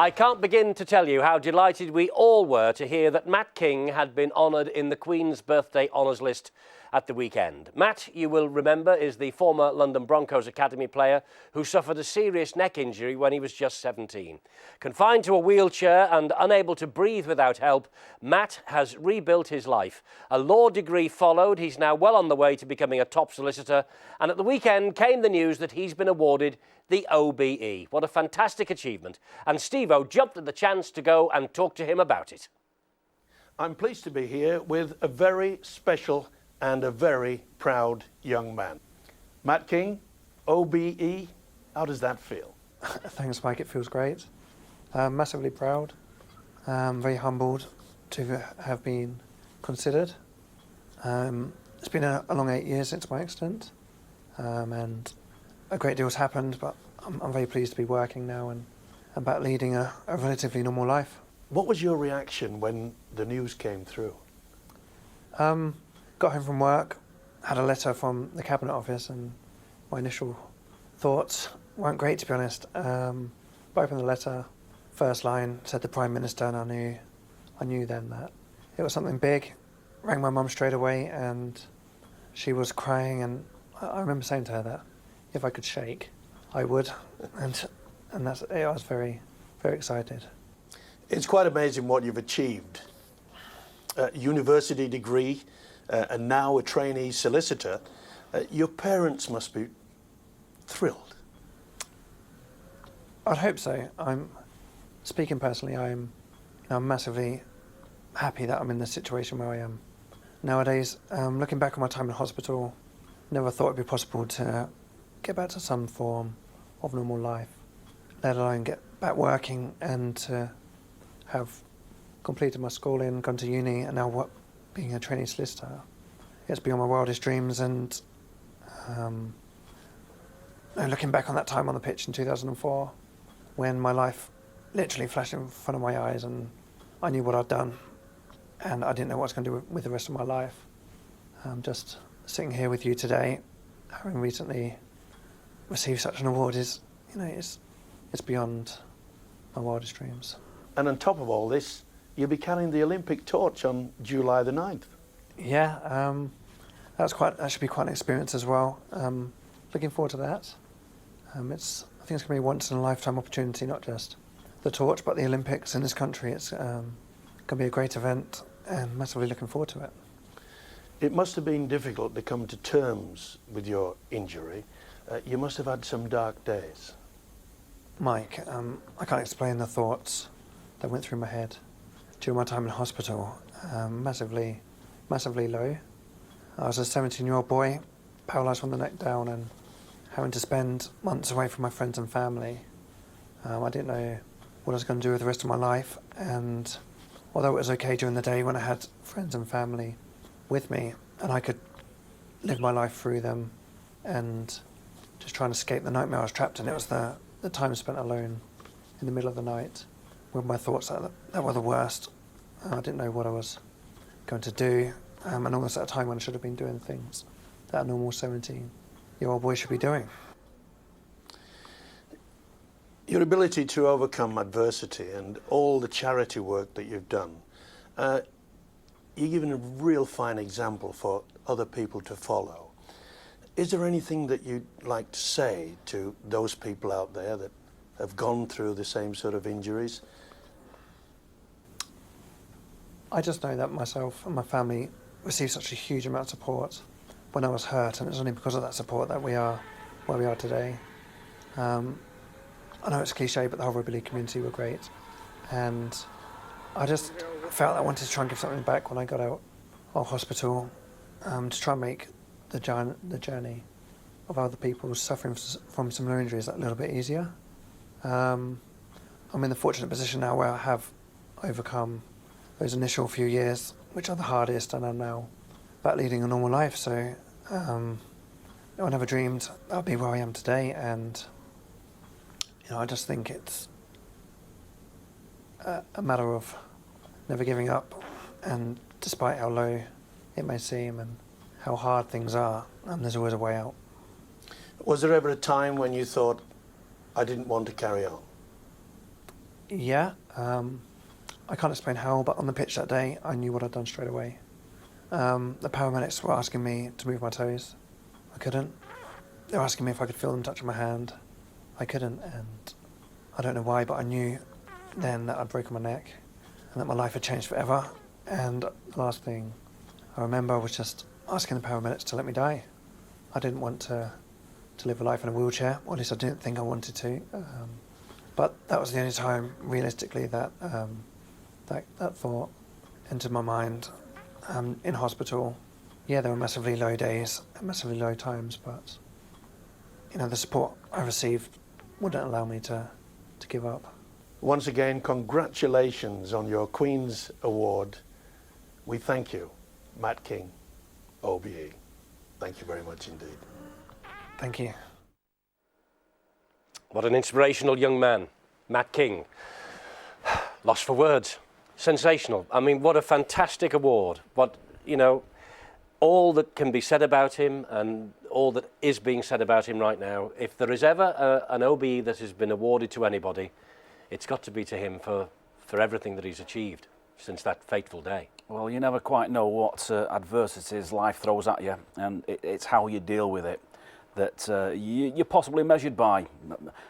I can't begin to tell you how delighted we all were to hear that Matt King had been honoured in the Queen's Birthday Honours List at the weekend. Matt, you will remember, is the former London Broncos academy player who suffered a serious neck injury when he was just 17. Confined to a wheelchair and unable to breathe without help, Matt has rebuilt his life. A law degree followed. He's now well on the way to becoming a top solicitor. And at the weekend came the news that he's been awarded the OBE. What a fantastic achievement. And Stevo jumped at the chance to go and talk to him about it. I'm pleased to be here with a very special and a very proud young man. Matt King, OBE, how does that feel? Thanks, Mike. It feels great. Massively proud. Very humbled to have been considered. It's been a long 8 years since my accident, and a great deal has happened, but I'm very pleased to be working now and about leading a relatively normal life. What was your reaction when the news came through? Got home from work, had a letter from the Cabinet Office, and my initial thoughts weren't great, to be honest. Opened the letter, first line said the Prime Minister, and I knew then that it was something big. Rang my mum straight away, and she was crying, and I remember saying to her that if I could shake, I would, and that's it. I was very, very excited. It's quite amazing what you've achieved. University degree, and now a trainee solicitor. Your parents must be thrilled. I'd hope so. Speaking personally, I'm massively happy that I'm in the situation where I am nowadays. Looking back on my time in hospital, never thought it'd be possible to get back to some form of normal life, let alone get back working and to have completed my schooling, gone to uni, and now being a trainee solicitor. It's beyond my wildest dreams, and looking back on that time on the pitch in 2004, when my life literally flashed in front of my eyes and I knew what I'd done and I didn't know what I was going to do with the rest of my life. Just sitting here with you today, having recently received such an award it's beyond my wildest dreams. And on top of all this, you'll be carrying the Olympic torch on July the 9th. Yeah, that should be quite an experience as well. Looking forward to that. I think it's going to be a once-in-a-lifetime opportunity, not just the torch, but the Olympics in this country. It's going to be a great event, and massively looking forward to it. It must have been difficult to come to terms with your injury. You must have had some dark days. Mike, I can't explain the thoughts that went through my head during my time in hospital. Massively low. I was a 17-year-old boy, paralysed from the neck down, and having to spend months away from my friends and family. I didn't know what I was going to do with the rest of my life, and although it was okay during the day when I had friends and family with me and I could live my life through them and just try and escape the nightmare I was trapped in, it was the time spent alone in the middle of the night with my thoughts that were the worst. I didn't know what I was going to do, and almost at a time when I should have been doing things that a normal 17-year-old boy should be doing. Your ability to overcome adversity and all the charity work that you've done, you're giving a real fine example for other people to follow. Is there anything that you'd like to say to those people out there that have gone through the same sort of injuries? I just know that myself and my family received such a huge amount of support when I was hurt, and it's only because of that support that we are where we are today. I know it's cliche, but the whole rugby league community were great, and I just felt I wanted to try and give something back when I got out of hospital, to try and make the journey of other people suffering from similar injuries a little bit easier. I'm in the fortunate position now where I have overcome those initial few years, which are the hardest, and I'm now back leading a normal life. So I never dreamed I'd be where I am today, and I just think it's a matter of never giving up, and despite how low it may seem and how hard things are, there's always a way out. Was there ever a time when you thought, I didn't want to carry on? Yeah. I can't explain how, but on the pitch that day, I knew what I'd done straight away. The paramedics were asking me to move my toes. I couldn't. They were asking me if I could feel them touching my hand. I couldn't, and I don't know why, but I knew then that I'd broken my neck and that my life had changed forever. And the last thing I remember was just asking the paramedics to let me die. I didn't want to live a life in a wheelchair, or at least I didn't think I wanted to. But that was the only time, realistically, that that thought entered my mind. In hospital, yeah, there were massively low days, massively low times, but the support I received wouldn't allow me to give up. Once again, congratulations on your Queen's Award. We thank you, Matt King, OBE. Thank you very much indeed. Thank you. What an inspirational young man, Matt King. Lost for words. Sensational. I mean, what a fantastic award. What, all that can be said about him and all that is being said about him right now, if there is ever an OBE that has been awarded to anybody, it's got to be to him for everything that he's achieved since that fateful day. Well, you never quite know what adversities life throws at you, and it's how you deal with it that you're possibly measured by,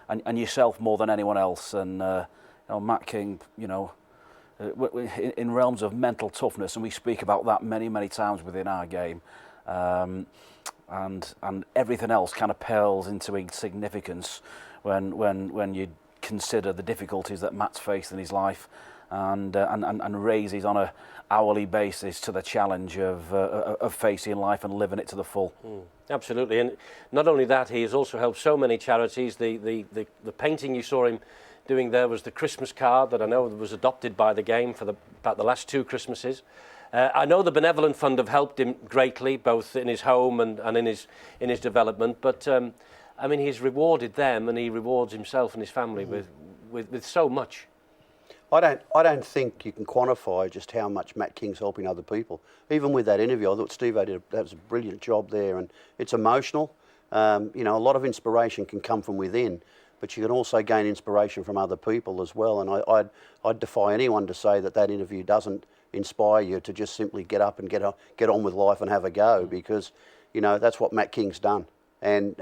and yourself more than anyone else. And Matt King, in realms of mental toughness, and we speak about that many, many times within our game, and everything else kind of pales into insignificance when you consider the difficulties that Matt's faced in his life, and raises on a hourly basis to the challenge of facing life and living it to the full. Absolutely, and not only that, he has also helped so many charities. The painting you saw him doing there was the Christmas card that I know was adopted by the game for about the last 2 Christmases. I know the Benevolent Fund have helped him greatly, both in his home and in his development. But I mean, he's rewarded them, and he rewards himself and his family with so much. I don't think you can quantify just how much Matt King's helping other people. Even with that interview, I thought Stevo that was a brilliant job there, and it's emotional. A lot of inspiration can come from within, but you can also gain inspiration from other people as well. And I'd defy anyone to say that interview doesn't inspire you to just simply get up and get on with life and have a go, because that's what Matt King's done. And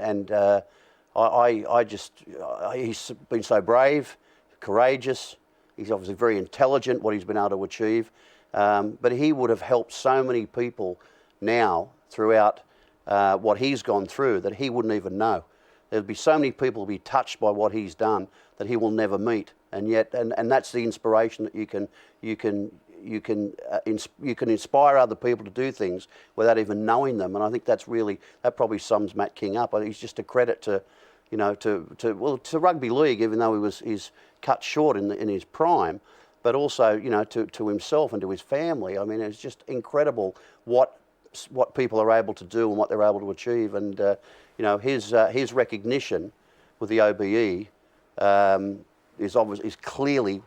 he's been so brave, courageous. He's obviously very intelligent, what he's been able to achieve. But he would have helped so many people now throughout what he's gone through that he wouldn't even know. There'd be so many people who be touched by what he's done that he will never meet. And yet, and that's the inspiration that you can inspire other people to do things without even knowing them. And I think that probably sums Matt King up. I think he's just a credit to rugby league, even though he's cut short in his prime, but also to himself and to his family. I mean, it's just incredible what people are able to do and what they're able to achieve. And his recognition with the OBE is clearly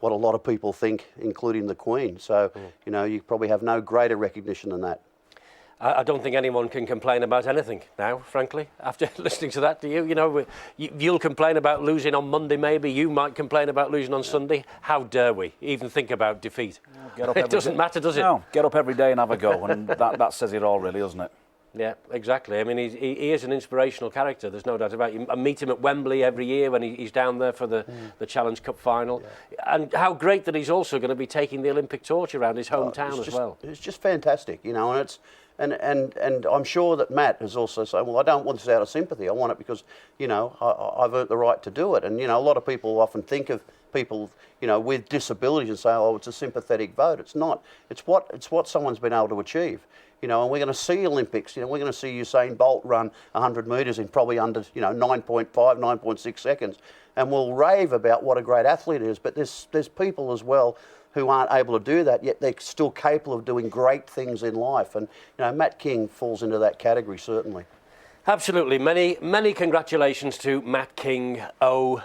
what a lot of people think, including the Queen. So you probably have no greater recognition than that. I don't think anyone can complain about anything now, frankly, after listening to that. Do you? You'll complain about losing on Monday, maybe. You might complain about losing on Sunday. How dare we even think about defeat? It doesn't matter, does it? No, get up every day and have a go, and that says it all, really, doesn't it? Yeah, exactly. I mean, he is an inspirational character, there's no doubt about it. I meet him at Wembley every year when he's down there for the Challenge Cup final. Yeah. And how great that he's also going to be taking the Olympic torch around his hometown as well. It's just fantastic, and I'm sure that Matt has also said, well, I don't want this out of sympathy. I want it because, I've earned the right to do it. And, a lot of people often think of people, with disabilities and say, oh, it's a sympathetic vote. It's not. It's what someone's been able to achieve. And we're going to see Olympics. We're going to see Usain Bolt run 100 metres in probably under, 9.5, 9.6 seconds. And we'll rave about what a great athlete is. But there's people as well who aren't able to do that, yet they're still capable of doing great things in life. And, Matt King falls into that category, certainly. Absolutely. Many congratulations to Matt King, OBE.